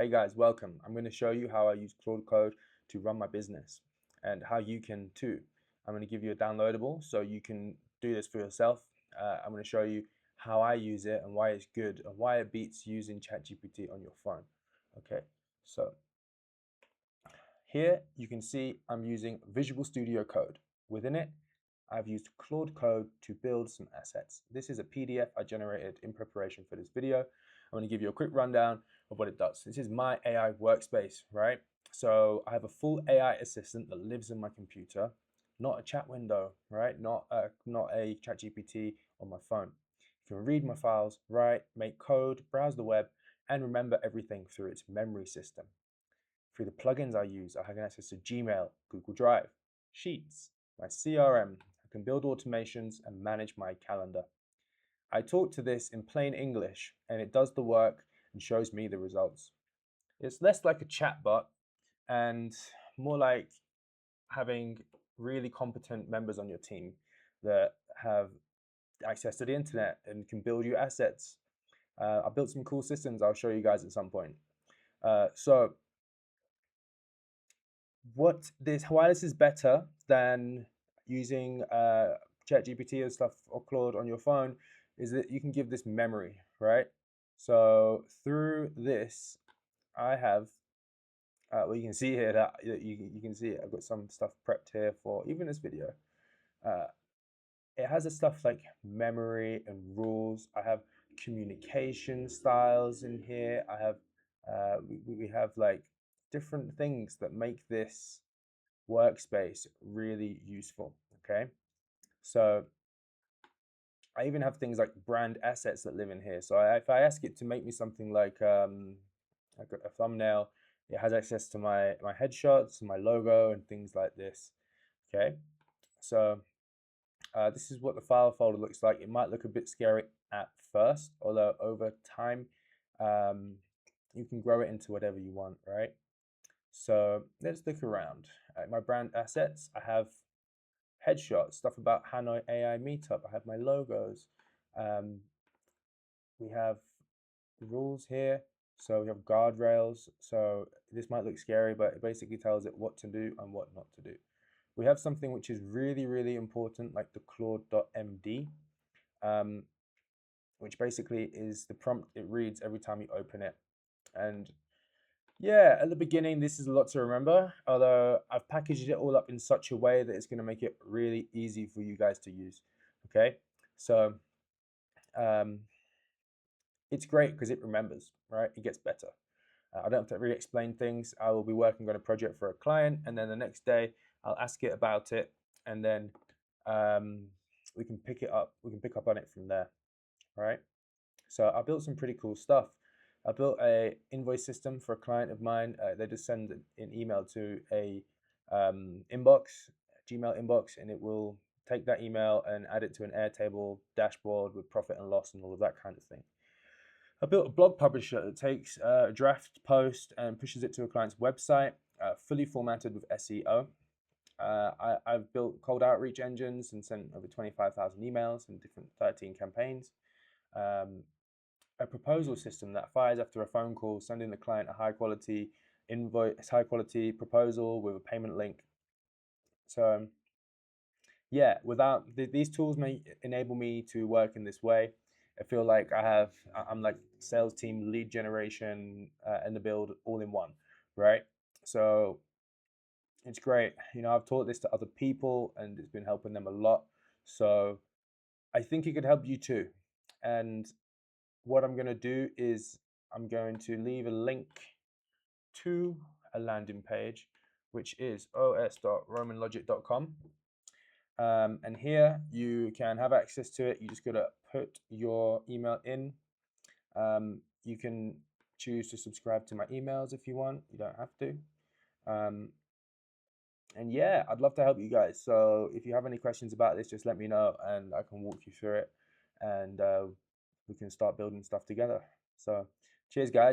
Hey guys, welcome. I'm going to show you how I use Claude Code to run my business and how you can too. I'm going to give you a downloadable so you can do this for yourself. I'm going to show you how I use it and why it's good and why it beats using ChatGPT on your phone. Okay, so here you can see I'm using Visual Studio Code. Within it, I've used Claude Code to build some assets. This is a PDF I generated in preparation for this video. I'm going to give you a quick rundown of what it does. This is my AI workspace, right? So I have a full AI assistant that lives in my computer, not a chat window, right? Not a ChatGPT on my phone. You can read my files, write, make code, browse the web, and remember everything through its memory system. Through the plugins I use, I have access to Gmail, Google Drive, Sheets, my CRM. I can build automations and manage my calendar. I talk to this in plain English and it does the work and shows me the results. It's less like a chatbot and more like having really competent members on your team that have access to the internet and can build you assets. I built some cool systems I'll show you guys at some point. So why this is better than using ChatGPT or stuff or Claude on your phone is that you can give this memory, right? So through this, I have, well, you can see here that you can see it. I've got some stuff prepped here for even this video. It has a stuff like memory and rules. I have communication styles in here. I have, we have like different things that make this workspace really useful. Okay, so I even have things like brand assets that live in here. So if I ask it to make me something like a thumbnail, it has access to my headshots, my logo, and things like this. Okay, so this is what the file folder looks like. It might look a bit scary at first, although over time you can grow it into whatever you want, right? So let's look around. At my brand assets, I have headshots, stuff about Hanoi AI Meetup. I have my logos. We have rules here. So we have guardrails. So this might look scary, but it basically tells it what to do and what not to do. We have something which is really, really important, like the CLAUDE.md, which basically is the prompt it reads every time you open it. And yeah, at the beginning, this is a lot to remember, although I've packaged it all up in such a way that it's going to make it really easy for you guys to use. Okay, so it's great because it remembers, right? It gets better. I don't have to really explain things. I will be working on a project for a client, and then the next day I'll ask it about it, and then we can pick it up. We can pick up on it from there, right? So I built some pretty cool stuff. I built a invoice system for a client of mine. They just send an email to a inbox, Gmail inbox, and it will take that email and add it to an Airtable dashboard with profit and loss and all of that kind of thing. I built a blog publisher that takes a draft post and pushes it to a client's website, fully formatted with SEO. I've built cold outreach engines and sent over 25,000 emails in different 13 campaigns. A proposal system that fires after a phone call, sending the client a high quality invoice, high quality proposal with a payment link. So yeah, without these tools may enable me to work in this way. I feel like I'm like sales team, lead generation, and the build all in one, right? So it's great. You know, I've taught this to other people and it's been helping them a lot. So I think it could help you too. And what I'm going to do is I'm going to leave a link to a landing page, which is os.romanlogic.com. And here you can have access to it. You just got to put your email in. You can choose to subscribe to my emails if you want. You don't have to. And yeah, I'd love to help you guys. So if you have any questions about this, just let me know and I can walk you through it. And we can start building stuff together. So cheers, guys.